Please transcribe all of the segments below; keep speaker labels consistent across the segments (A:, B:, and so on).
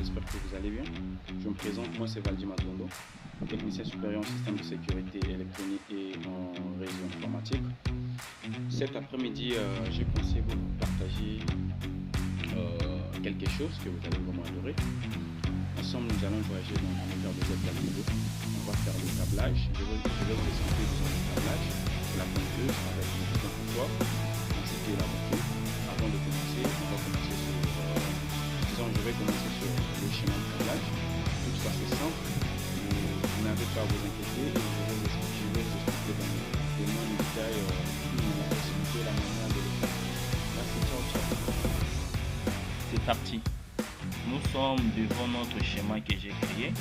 A: j'espère que vous allez bien. Je me présente, moi c'est Valdi Matondo, technicien supérieur en système de sécurité électronique et en réseau informatique. Cet après-midi, j'ai pensé vous partager quelque chose que vous allez vraiment adorer. Ensemble, nous allons voyager dans l'univers de ZWO. On va faire le câblage. Je vais vous expliquer le câblage, la pointeuse avec le bouton pouvoir, ainsi que la montée. Avant de commencer, je vais commencer sur le schéma de câblage. Toutefois, c'est simple. Vous n'avez pas à vous inquiéter. Je vais vous expliquer dans les moindres détails la possibilité, la manière de le faire. Merci, ciao, ciao.
B: C'est parti. Nous sommes devant notre schéma que j'ai créé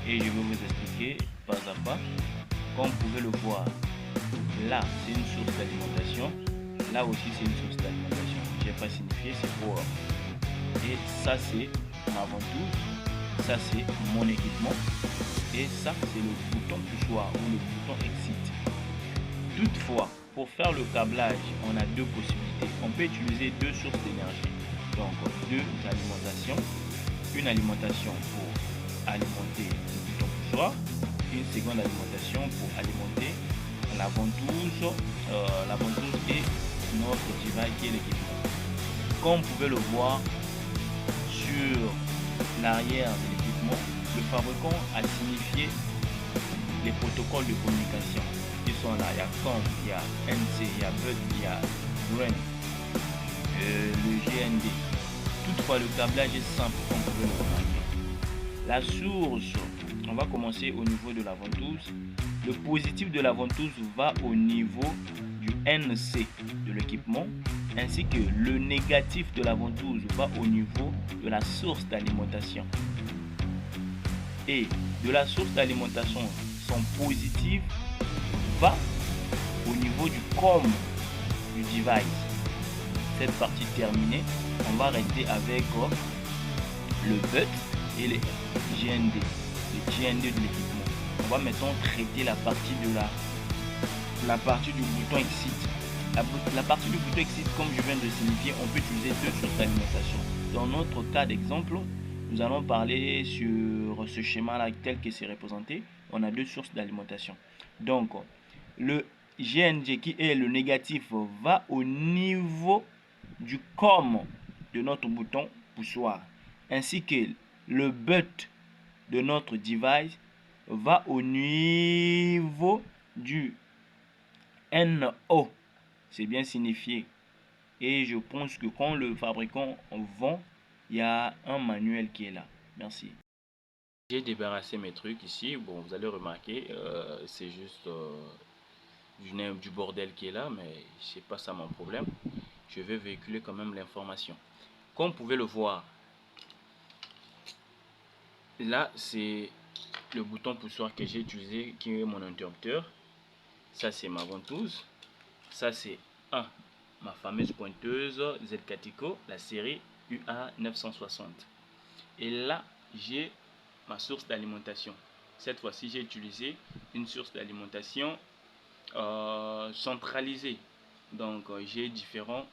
B: et je vais vous expliquer pas à pas. Comme vous pouvez le voir, là c'est une source d'alimentation, là aussi c'est une source d'alimentation. Je n'ai pas signifié, c'est pour. Et ça c'est ma ventouse, ça c'est mon équipement et ça c'est le bouton poussoir ou le bouton exit. Toutefois, pour faire le câblage, on a deux possibilités. On peut utiliser deux sources d'énergie. Donc deux alimentations, une alimentation pour alimenter le bouton poussoir, une seconde alimentation pour alimenter la ventouse et notre device qui est l'équipement. Comme vous pouvez le voir sur l'arrière de l'équipement, le fabricant a signifié les protocoles de communication qui sont là. Il y a COM, il y a NC, il y a BUT, il y a REN, le GND. Toutefois, le câblage est simple, comme vous pouvez le remarquer. La source, on va commencer au niveau de la ventouse. Le positif de la ventouse va au niveau du NC de l'équipement, ainsi que le négatif de la ventouse va au niveau de la source d'alimentation. Et de la source d'alimentation, son positif va au niveau du COM du device. Cette partie terminée, on va rester avec le BUT et les GND, de l'équipement. On va maintenant traiter la partie du bouton exit. La partie du bouton exit, comme je viens de signifier, on peut utiliser deux sources d'alimentation. Dans notre cas d'exemple, nous allons parler sur ce schéma-là tel que c'est représenté. On a deux sources d'alimentation. Donc, le GND qui est le négatif va au niveau du COM de notre bouton poussoir, ainsi que le BUT de notre device va au niveau du NO. C'est bien signifié. Et je pense que quand le fabricant vend, il y a un manuel qui est là. Merci.
A: J'ai débarrassé mes trucs ici. Bon, vous allez remarquer, c'est juste du bordel qui est là, mais c'est pas ça mon problème. Je vais véhiculer quand même l'information. Comme vous pouvez le voir, là c'est le bouton poussoir que j'ai utilisé qui est mon interrupteur. Ça c'est ma ventouse. Ça c'est ma fameuse pointeuse Z-Catico, la série UA960. Et là j'ai ma source d'alimentation. Cette fois-ci j'ai utilisé une source d'alimentation centralisée. Donc j'ai différents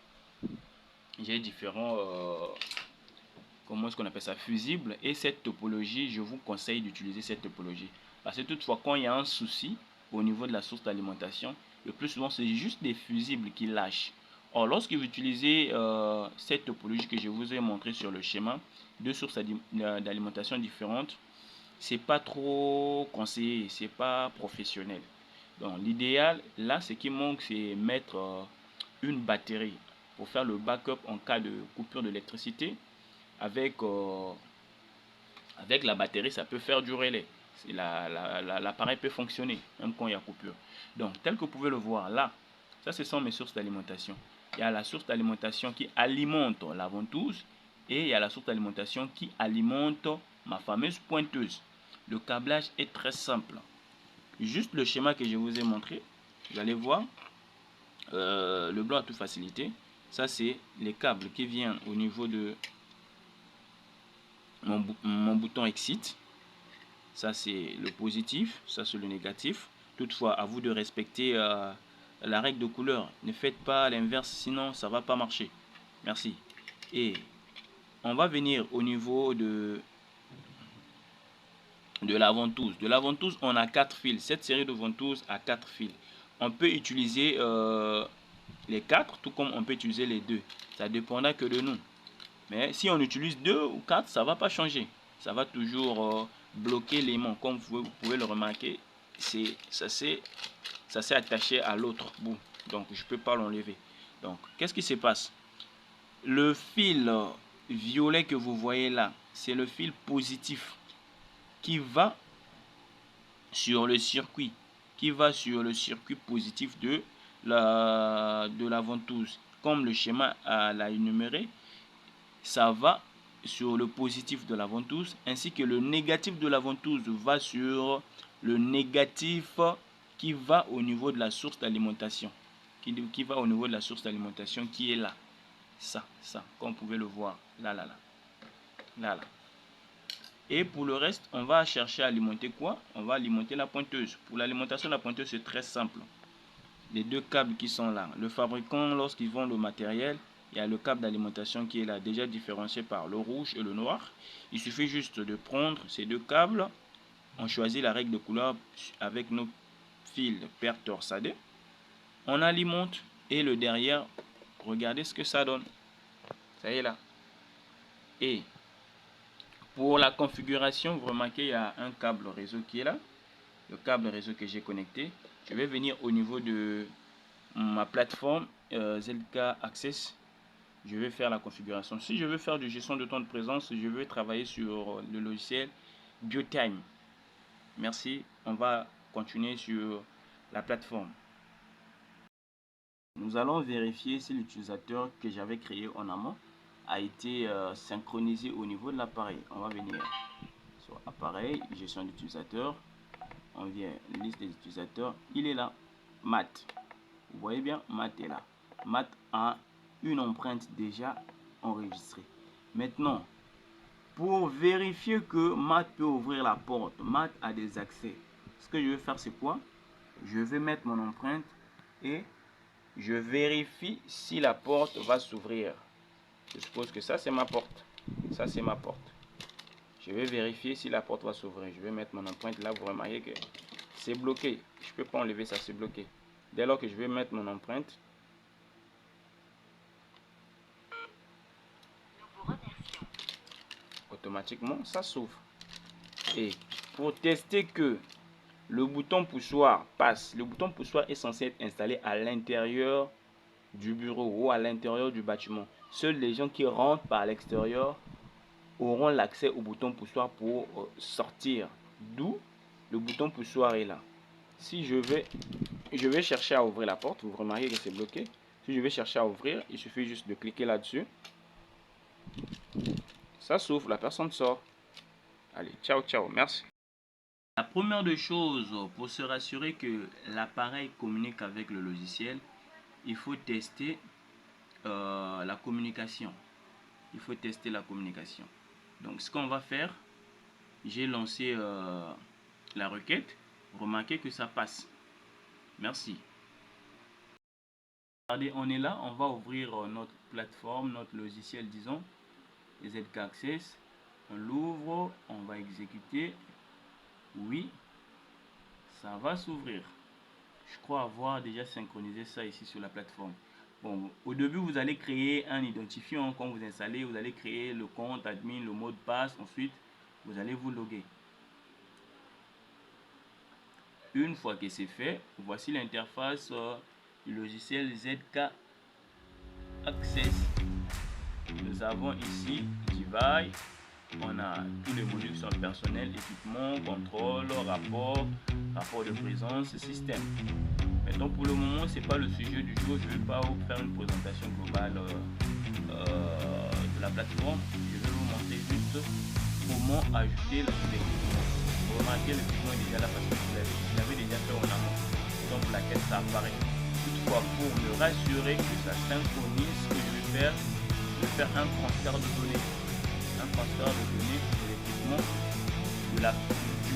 A: comment est-ce qu'on appelle ça, fusibles, et cette topologie, je vous conseille d'utiliser cette topologie parce que toutefois quand il y a un souci au niveau de la source d'alimentation, le plus souvent c'est juste des fusibles qui lâchent. Or lorsque vous utilisez cette topologie que je vous ai montré sur le schéma, deux sources d'alimentation différentes, c'est pas trop conseillé, c'est pas professionnel. Donc l'idéal là, ce qui manque, c'est mettre une batterie pour faire le backup en cas de coupure d'électricité. Avec la batterie, ça peut faire du relais. L'appareil peut fonctionner même quand il y a coupure. Donc tel que vous pouvez le voir là, ça ce sont mes sources d'alimentation. Il y a la source d'alimentation qui alimente la ventouse et il y a la source d'alimentation qui alimente ma fameuse pointeuse. Le câblage est très simple. Juste le schéma que je vous ai montré, vous allez voir, le blanc à toute facilité. Ça c'est les câbles qui viennent au niveau de mon bouton exit. Ça c'est le positif, ça c'est le négatif. Toutefois, à vous de respecter la règle de couleur. Ne faites pas l'inverse, sinon ça va pas marcher. Merci. Et on va venir au niveau de la ventouse. De la ventouse, on a 4 fils. Cette série de ventouses a 4 fils. On peut utiliser les 4, tout comme on peut utiliser les 2. Ça dépendra que de nous. Mais si on utilise 2 ou 4, ça ne va pas changer. Ça va toujours bloquer l'aimant. Comme vous pouvez le remarquer, ça s'est attaché à l'autre bout. Donc, je ne peux pas l'enlever. Donc, qu'est-ce qui se passe? Le fil violet que vous voyez là, c'est le fil positif qui va sur le circuit, positif de la ventouse. Comme le schéma l'a énuméré, ça va sur le positif de la ventouse, ainsi que le négatif de la ventouse va sur le négatif qui va au niveau de la source d'alimentation, qui va au niveau de la source d'alimentation qui est là. Ça, comme vous pouvez le voir, là. Et pour le reste, on va chercher à alimenter quoi? On va alimenter la pointeuse. Pour l'alimentation de la pointeuse, c'est très simple. Les 2 câbles qui sont là. Le fabricant, lorsqu'ils vend le matériel, il y a le câble d'alimentation qui est là, déjà différencié par le rouge et le noir. Il suffit juste de prendre ces 2 câbles. On choisit la règle de couleur avec nos fils paires torsadés. On alimente et le derrière, regardez ce que ça donne. Ça y est là. Et pour la configuration, vous remarquez, il y a un câble réseau qui est là. Le câble réseau que j'ai connecté. Je vais venir au niveau de ma plateforme ZK Access. Je vais faire la configuration. Si je veux faire du gestion de temps de présence, je vais travailler sur le logiciel BioTime. Merci. On va continuer sur la plateforme. Nous allons vérifier si l'utilisateur que j'avais créé en amont a été synchronisé au niveau de l'appareil. On va venir sur appareil, gestion d'utilisateur. On vient liste des utilisateurs. Il est là. Matt. Vous voyez bien, Matt est là. Matt a une empreinte déjà enregistrée. Maintenant, pour vérifier que Matt peut ouvrir la porte, Matt a des accès. Ce que je vais faire, c'est quoi? Je vais mettre mon empreinte et je vérifie si la porte va s'ouvrir. Je suppose que ça, c'est ma porte. Ça, c'est ma porte. Je vais vérifier si la porte va s'ouvrir. Je vais mettre mon empreinte. Là, vous remarquez que c'est bloqué. Je ne peux pas enlever ça, c'est bloqué. Dès lors que je vais mettre mon empreinte, automatiquement, ça s'ouvre. Et pour tester que le bouton poussoir passe, le bouton poussoir est censé être installé à l'intérieur du bureau ou à l'intérieur du bâtiment. Seuls les gens qui rentrent par l'extérieur auront l'accès au bouton poussoir pour sortir. D'où le bouton poussoir est là. Si je vais chercher à ouvrir la porte, vous remarquez que c'est bloqué. Si je vais chercher à ouvrir, il suffit juste de cliquer là-dessus. Ça s'ouvre, la personne sort. Allez, ciao, ciao, merci. La première des choses, pour se rassurer que l'appareil communique avec le logiciel, il faut tester la communication. Il faut tester la communication. Donc, ce qu'on va faire, j'ai lancé la requête. Remarquez que ça passe. Merci. Regardez, on est là. On va ouvrir notre plateforme, notre logiciel, disons, ZK Access. On l'ouvre. On va exécuter. Oui, ça va s'ouvrir. Je crois avoir déjà synchronisé ça ici sur la plateforme. Bon, au début, vous allez créer un identifiant. Quand vous installez, vous allez créer le compte admin, le mot de passe. Ensuite, vous allez vous loguer. Une fois que c'est fait, voici l'interface du logiciel ZK Access. Nous avons ici Device. On a tous les modules qui sont personnels, équipement, contrôle, rapport de présence, système. Maintenant, pour le moment, c'est pas le sujet du jour. Je ne vais pas vous faire une présentation globale de la plateforme. Je vais vous montrer juste comment ajouter l'équipement. Vous remarquez, l'équipement est déjà là parce que je l'avais déjà fait en amont. Donc, pour laquelle ça apparaît. Toutefois, pour me rassurer que ça synchronise, ce que je vais faire un transfert de données. Transfert de données de l'équipement du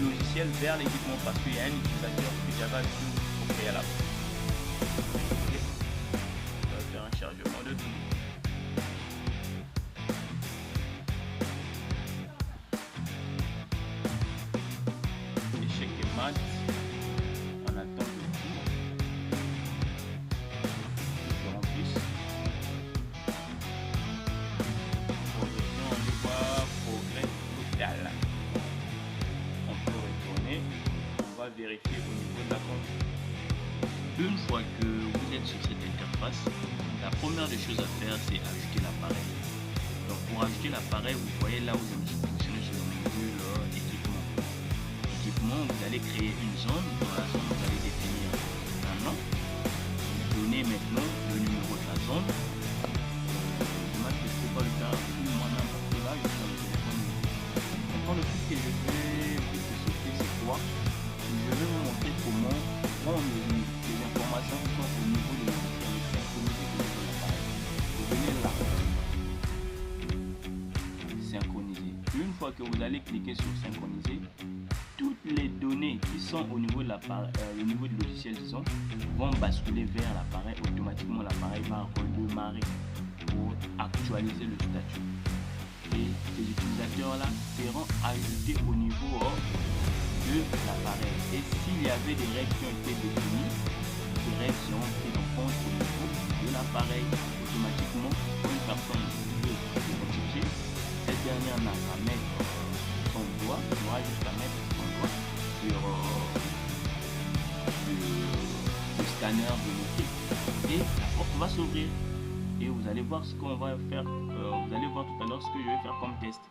A: logiciel vers l'équipement parce qu'il y a un utilisateur que Java au préalable. On va faire un chargement de données. compte. Une fois que vous êtes sur cette interface, la première des choses à faire, c'est ajouter l'appareil. Donc pour ajouter l'appareil, vous voyez là où je me suis positionné sur le module équipement. Équipement, vous allez créer une zone. Dans la zone, vous allez définir un nom. Vous donnez maintenant le numéro de la zone. Dommage que je ne peux pas le faire moi-même parce que là, je suis dans le téléphone. Maintenant, le truc que je vais vous sauter, c'est quoi? Je vais vous montrer comment prendre les informations qui sont au niveau de logiciel et synchroniser de l'appareil. Vous venez là. Synchroniser. Une fois que vous allez cliquer sur synchroniser, toutes les données qui sont au niveau de l'appareil, au niveau du logiciel, disons, vont basculer vers l'appareil. Automatiquement, l'appareil va redémarrer pour actualiser le statut. Et ces utilisateurs-là seront ajoutés au niveau de l'appareil. Et s'il y avait des règles qui ont été définies, ces règles seront prises en compte au niveau de l'appareil. Automatiquement, quand une personne veut s'identifier, cette dernière n'a qu'à mettre son doigt, il aura juste à mettre son doigt sur le scanner biométrique et la porte va s'ouvrir. Et vous allez voir ce qu'on va faire, vous allez voir tout à l'heure ce que je vais faire comme test.